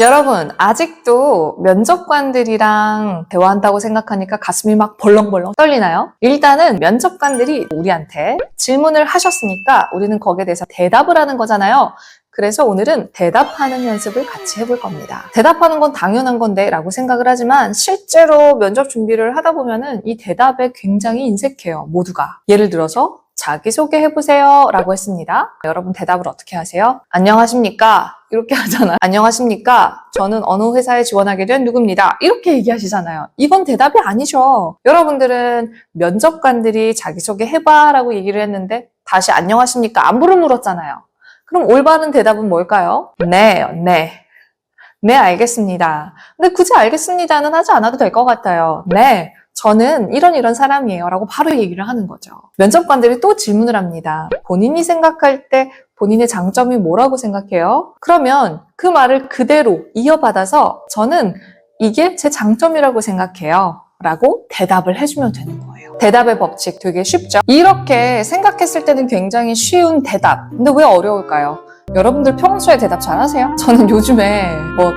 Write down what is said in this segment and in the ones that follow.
여러분, 아직도 면접관들이랑 대화한다고 생각하니까 가슴이 막 벌렁벌렁 떨리나요? 일단은 면접관들이 우리한테 질문을 하셨으니까 우리는 거기에 대해서 대답을 하는 거잖아요. 그래서 오늘은 대답하는 연습을 같이 해볼 겁니다. 대답하는 건 당연한 건데 라고 생각을 하지만 실제로 면접 준비를 하다 보면은 이 대답에 굉장히 인색해요, 모두가. 예를 들어서 자기소개 해보세요 라고 했습니다. 여러분 대답을 어떻게 하세요? 안녕하십니까? 이렇게 하잖아요. 안녕하십니까? 저는 어느 회사에 지원하게 된 누구입니다. 이렇게 얘기하시잖아요. 이건 대답이 아니죠. 여러분들은 면접관들이 자기소개 해봐 라고 얘기를 했는데 다시 안녕하십니까? 안부를 물었잖아요. 그럼 올바른 대답은 뭘까요? 네, 알겠습니다. 근데 굳이 알겠습니다는 하지 않아도 될 것 같아요. 네, 저는 이런 사람이에요 라고 바로 얘기를 하는 거죠. 면접관들이 또 질문을 합니다. 본인이 생각할 때 본인의 장점이 뭐라고 생각해요? 그러면 그 말을 그대로 이어받아서 저는 이게 제 장점이라고 생각해요 라고 대답을 해주면 되는 거예요. 대답의 법칙 되게 쉽죠? 이렇게 생각했을 때는 굉장히 쉬운 대답. 근데 왜 어려울까요? 여러분들 평소에 대답 잘하세요? 저는 요즘에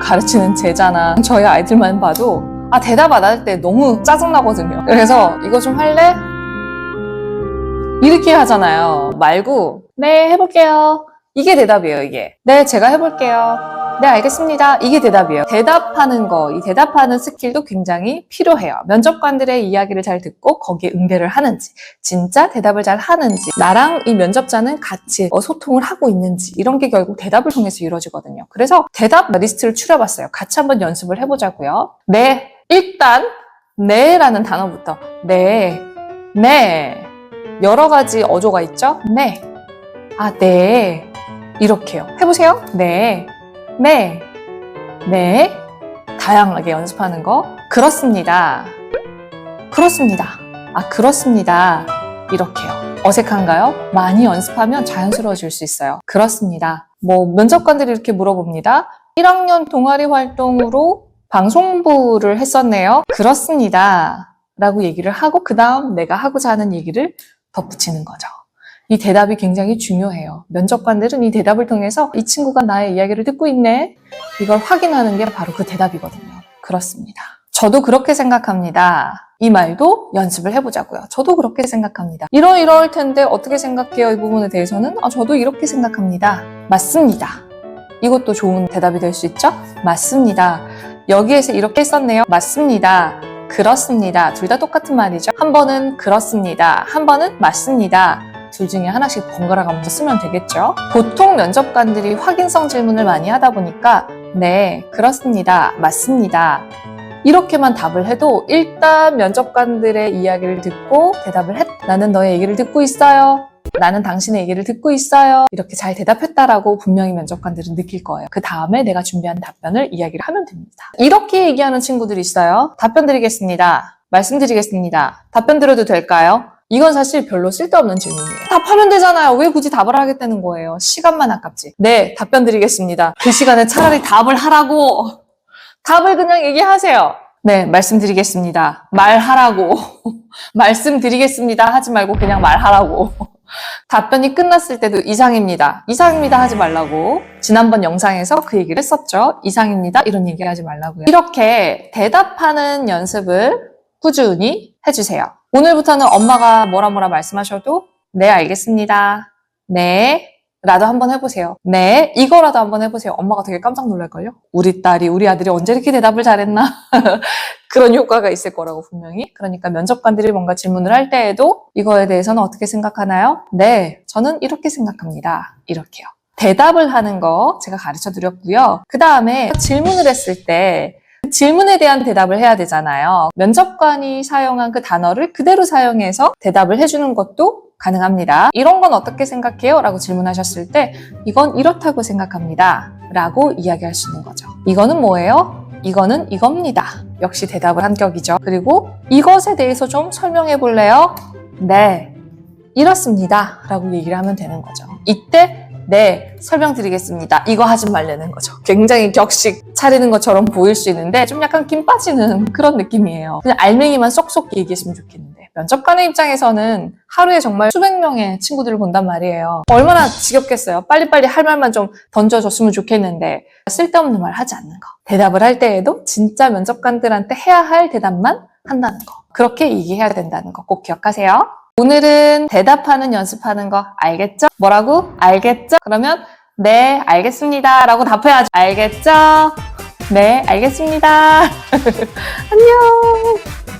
가르치는 제자나 저희 아이들만 봐도 대답 안 할 때 너무 짜증나거든요. 그래서 이거 좀 할래? 이렇게 하잖아요. 말고 네, 해볼게요. 이게 대답이에요, 이게. 네, 제가 해볼게요. 네, 알겠습니다. 이게 대답이에요. 대답하는 거, 이 대답하는 스킬도 굉장히 필요해요. 면접관들의 이야기를 잘 듣고 거기에 응대를 하는지, 진짜 대답을 잘 하는지, 나랑 이 면접자는 같이 소통을 하고 있는지, 이런 게 결국 대답을 통해서 이루어지거든요. 그래서 대답 리스트를 추려봤어요. 같이 한번 연습을 해보자고요. 네, 일단 네라는 단어부터 네. 여러 가지 어조가 있죠? 네. 네. 이렇게요. 해보세요. 네. 다양하게 연습하는 거. 그렇습니다. 그렇습니다. 이렇게요. 어색한가요? 많이 연습하면 자연스러워질 수 있어요. 그렇습니다. 면접관들이 이렇게 물어봅니다. 1학년 동아리 활동으로 방송부를 했었네요. 그렇습니다. 라고 얘기를 하고 그 다음 내가 하고자 하는 얘기를 덧붙이는 거죠. 이 대답이 굉장히 중요해요. 면접관들은 이 대답을 통해서 이 친구가 나의 이야기를 듣고 있네. 이걸 확인하는 게 바로 그 대답이거든요. 그렇습니다. 저도 그렇게 생각합니다. 이 말도 연습을 해보자고요. 저도 그렇게 생각합니다. 이럴 텐데 어떻게 생각해요? 이 부분에 대해서는 저도 이렇게 생각합니다. 맞습니다. 이것도 좋은 대답이 될 수 있죠? 맞습니다. 여기에서 이렇게 썼네요. 맞습니다. 그렇습니다. 둘 다 똑같은 말이죠. 한 번은 그렇습니다. 한 번은 맞습니다. 둘 중에 하나씩 번갈아 가면서 쓰면 되겠죠. 보통 면접관들이 확인성 질문을 많이 하다 보니까 네, 그렇습니다. 맞습니다. 이렇게만 답을 해도 일단 면접관들의 이야기를 듣고 대답을 나는 너의 얘기를 듣고 있어요. 나는 당신의 얘기를 듣고 있어요. 이렇게 잘 대답했다라고 분명히 면접관들은 느낄 거예요. 그 다음에 내가 준비한 답변을 이야기를 하면 됩니다. 이렇게 얘기하는 친구들이 있어요. 답변 드리겠습니다. 말씀드리겠습니다. 답변 드려도 될까요? 이건 사실 별로 쓸데없는 질문이에요. 답하면 되잖아요. 왜 굳이 답을 하겠다는 거예요? 시간만 아깝지. 네, 답변 드리겠습니다. 그 시간에 차라리 답을 하라고. 답을 그냥 얘기하세요. 네, 말씀드리겠습니다. 말하라고. 말씀드리겠습니다 하지 말고 그냥 말하라고. 답변이 끝났을 때도 이상입니다 하지 말라고. 지난번 영상에서 그 얘기를 했었죠. 이상입니다 이런 얘기 하지 말라고요. 이렇게 대답하는 연습을 꾸준히 해주세요. 오늘부터는 엄마가 뭐라 말씀하셔도 네, 알겠습니다. 네, 라도 한번 해보세요. 네, 이거라도 한번 해보세요. 엄마가 되게 깜짝 놀랄걸요? 우리 아들이 언제 이렇게 대답을 잘했나? 그런 효과가 있을 거라고 분명히. 그러니까 면접관들이 뭔가 질문을 할 때에도 이거에 대해서는 어떻게 생각하나요? 네, 저는 이렇게 생각합니다. 이렇게요. 대답을 하는 거 제가 가르쳐 드렸고요. 그 다음에 질문을 했을 때 질문에 대한 대답을 해야 되잖아요. 면접관이 사용한 그 단어를 그대로 사용해서 대답을 해주는 것도 가능합니다. 이런 건 어떻게 생각해요? 라고 질문하셨을 때 이건 이렇다고 생각합니다. 라고 이야기할 수 있는 거죠. 이거는 뭐예요? 이거는 이겁니다. 역시 대답을 한 격이죠. 그리고 이것에 대해서 좀 설명해 볼래요? 네, 이렇습니다. 라고 얘기를 하면 되는 거죠. 이때 네, 설명드리겠습니다. 이거 하지 말라는 거죠. 굉장히 격식 차리는 것처럼 보일 수 있는데 좀 약간 김 빠지는 그런 느낌이에요. 그냥 알맹이만 쏙쏙 얘기했으면 좋겠는데 면접관의 입장에서는 하루에 정말 수백 명의 친구들을 본단 말이에요. 얼마나 지겹겠어요. 빨리빨리 할 말만 좀 던져줬으면 좋겠는데 쓸데없는 말 하지 않는 거. 대답을 할 때에도 진짜 면접관들한테 해야 할 대답만 한다는 거. 그렇게 얘기해야 된다는 거 꼭 기억하세요. 오늘은 대답하는 연습하는 거 알겠죠? 뭐라고? 알겠죠? 그러면 네, 알겠습니다 라고 답해야죠. 알겠죠? 네, 알겠습니다. 안녕.